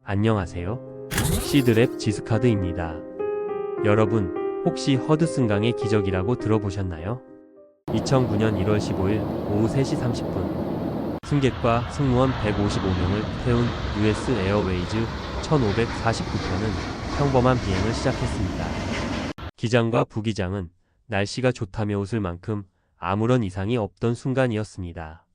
안녕하세요. 시드랩 지스카드입니다. 여러분, 혹시 허드슨강의 기적이라고 들어보셨나요? 2009년 1월 15일 오후 3시 30분, 승객과 승무원 155명을 태운 US 에어웨이즈 1549편은 평범한 비행을 시작했습니다. 기장과 부기장은 날씨가 좋다며 웃을 만큼 아무런 이상이 없던 순간이었습니다.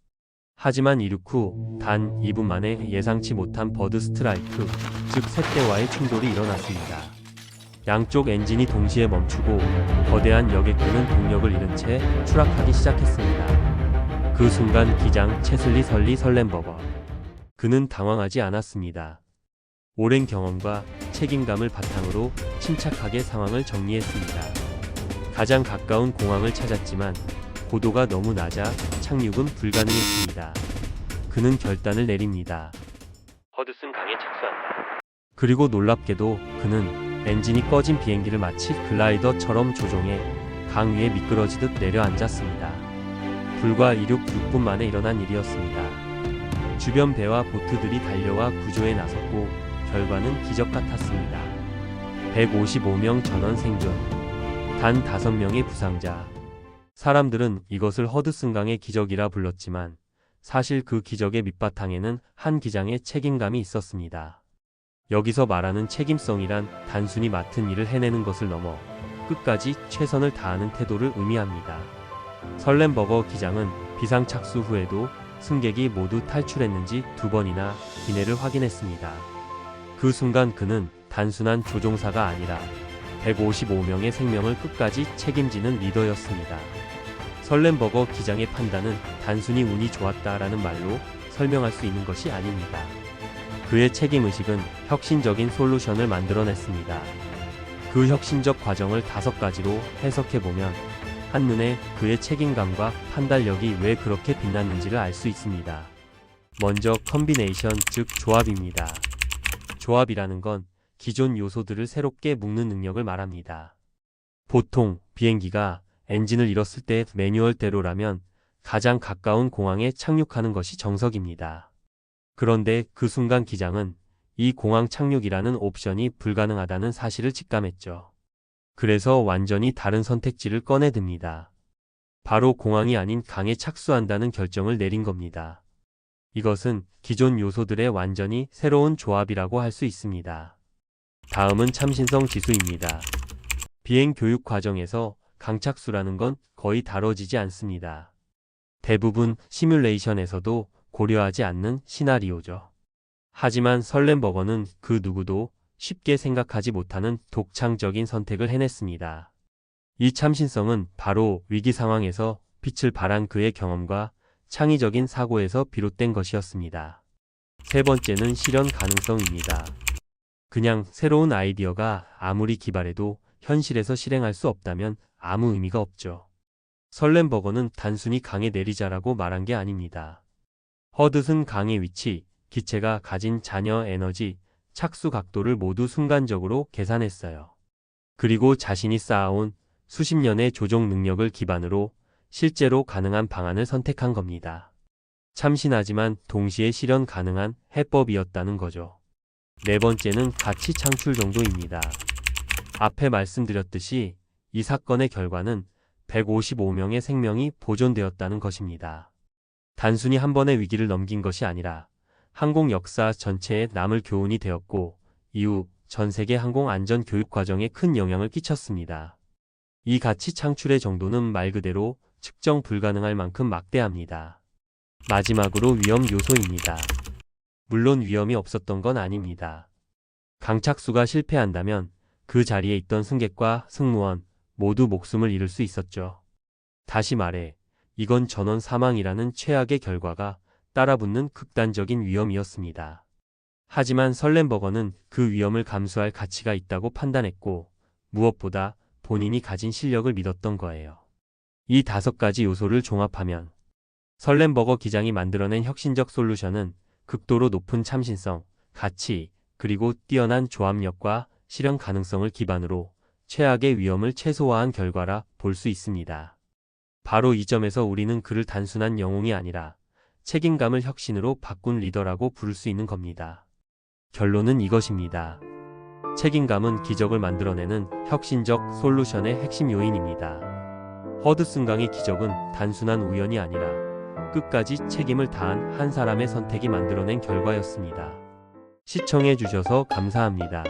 하지만 이륙 후 단 2분 만에 예상치 못한 버드 스트라이크, 즉 새떼와의 충돌이 일어났습니다. 양쪽 엔진이 동시에 멈추고 거대한 여객기는 동력을 잃은 채 추락하기 시작했습니다. 그 순간 기장 체슬리 설렌버거. 그는 당황하지 않았습니다. 오랜 경험과 책임감을 바탕으로 침착하게 상황을 정리했습니다. 가장 가까운 공항을 찾았지만 고도가 너무 낮아 착륙은 불가능했습니다. 그는 결단을 내립니다. 허드슨 강에 착수한다. 그리고 놀랍게도 그는 엔진이 꺼진 비행기를 마치 글라이더처럼 조종해 강 위에 미끄러지듯 내려앉았습니다. 불과 이륙 6분 만에 일어난 일이었습니다. 주변 배와 보트들이 달려와 구조에 나섰고 결과는 기적 같았습니다. 155명 전원 생존, 단 5명의 부상자. 사람들은 이것을 허드슨강의 기적이라 불렀지만 사실 그 기적의 밑바탕에는 한 기장의 책임감이 있었습니다. 여기서 말하는 책임성이란 단순히 맡은 일을 해내는 것을 넘어 끝까지 최선을 다하는 태도를 의미합니다. 설렌버거 기장은 비상 착수 후에도 승객이 모두 탈출했는지 2번이나 기내를 확인했습니다. 그 순간 그는 단순한 조종사가 아니라 155명의 생명을 끝까지 책임지는 리더였습니다. 설렌버거 기장의 판단은 단순히 운이 좋았다라는 말로 설명할 수 있는 것이 아닙니다. 그의 책임의식은 혁신적인 솔루션을 만들어냈습니다. 그 혁신적 과정을 5가지로 해석해보면 한눈에 그의 책임감과 판단력이 왜 그렇게 빛났는지를 알 수 있습니다. 먼저 컨비네이션, 즉 조합입니다. 조합이라는 건 기존 요소들을 새롭게 묶는 능력을 말합니다. 보통 비행기가 엔진을 잃었을 때 매뉴얼대로라면 가장 가까운 공항에 착륙하는 것이 정석입니다. 그런데 그 순간 기장은 이 공항 착륙이라는 옵션이 불가능하다는 사실을 직감했죠. 그래서 완전히 다른 선택지를 꺼내듭니다. 바로 공항이 아닌 강에 착수한다는 결정을 내린 겁니다. 이것은 기존 요소들의 완전히 새로운 조합이라고 할 수 있습니다. 다음은 참신성 지수입니다. 비행 교육 과정에서 강착수라는 건 거의 다뤄지지 않습니다. 대부분 시뮬레이션에서도 고려하지 않는 시나리오죠. 하지만 설렌버거는 그 누구도 쉽게 생각하지 못하는 독창적인 선택을 해냈습니다. 이 참신성은 바로 위기 상황에서 빛을 발한 그의 경험과 창의적인 사고에서 비롯된 것이었습니다. 세 번째는 실현 가능성입니다. 그냥 새로운 아이디어가 아무리 기발해도 현실에서 실행할 수 없다면 아무 의미가 없죠. 설렌버거는 단순히 강에 내리자라고 말한 게 아닙니다. 허드슨 강의 위치, 기체가 가진 잔여 에너지, 착수 각도를 모두 순간적으로 계산했어요. 그리고 자신이 쌓아온 수십 년의 조종 능력을 기반으로 실제로 가능한 방안을 선택한 겁니다. 참신하지만 동시에 실현 가능한 해법이었다는 거죠. 네 번째는 가치 창출 정도입니다. 앞에 말씀드렸듯이 이 사건의 결과는 155명의 생명이 보존되었다는 것입니다. 단순히 한 번의 위기를 넘긴 것이 아니라 항공 역사 전체에 남을 교훈이 되었고 이후 전 세계 항공 안전 교육 과정에 큰 영향을 끼쳤습니다. 이 가치 창출의 정도는 말 그대로 측정 불가능할 만큼 막대합니다. 마지막으로 위험 요소입니다. 물론 위험이 없었던 건 아닙니다. 강착수가 실패한다면 그 자리에 있던 승객과 승무원 모두 목숨을 잃을 수 있었죠. 다시 말해, 이건 전원 사망이라는 최악의 결과가 따라붙는 극단적인 위험이었습니다. 하지만 설렌버거는 그 위험을 감수할 가치가 있다고 판단했고, 무엇보다 본인이 가진 실력을 믿었던 거예요. 이 5가지 요소를 종합하면 설렌버거 기장이 만들어낸 혁신적 솔루션은 극도로 높은 참신성, 가치, 그리고 뛰어난 조합력과 실현 가능성을 기반으로 최악의 위험을 최소화한 결과라 볼 수 있습니다. 바로 이 점에서 우리는 그를 단순한 영웅이 아니라 책임감을 혁신으로 바꾼 리더라고 부를 수 있는 겁니다. 결론은 이것입니다. 책임감은 기적을 만들어내는 혁신적 솔루션의 핵심 요인입니다. 허드슨강의 기적은 단순한 우연이 아니라 끝까지 책임을 다한 한 사람의 선택이 만들어낸 결과였습니다. 시청해 주셔서 감사합니다.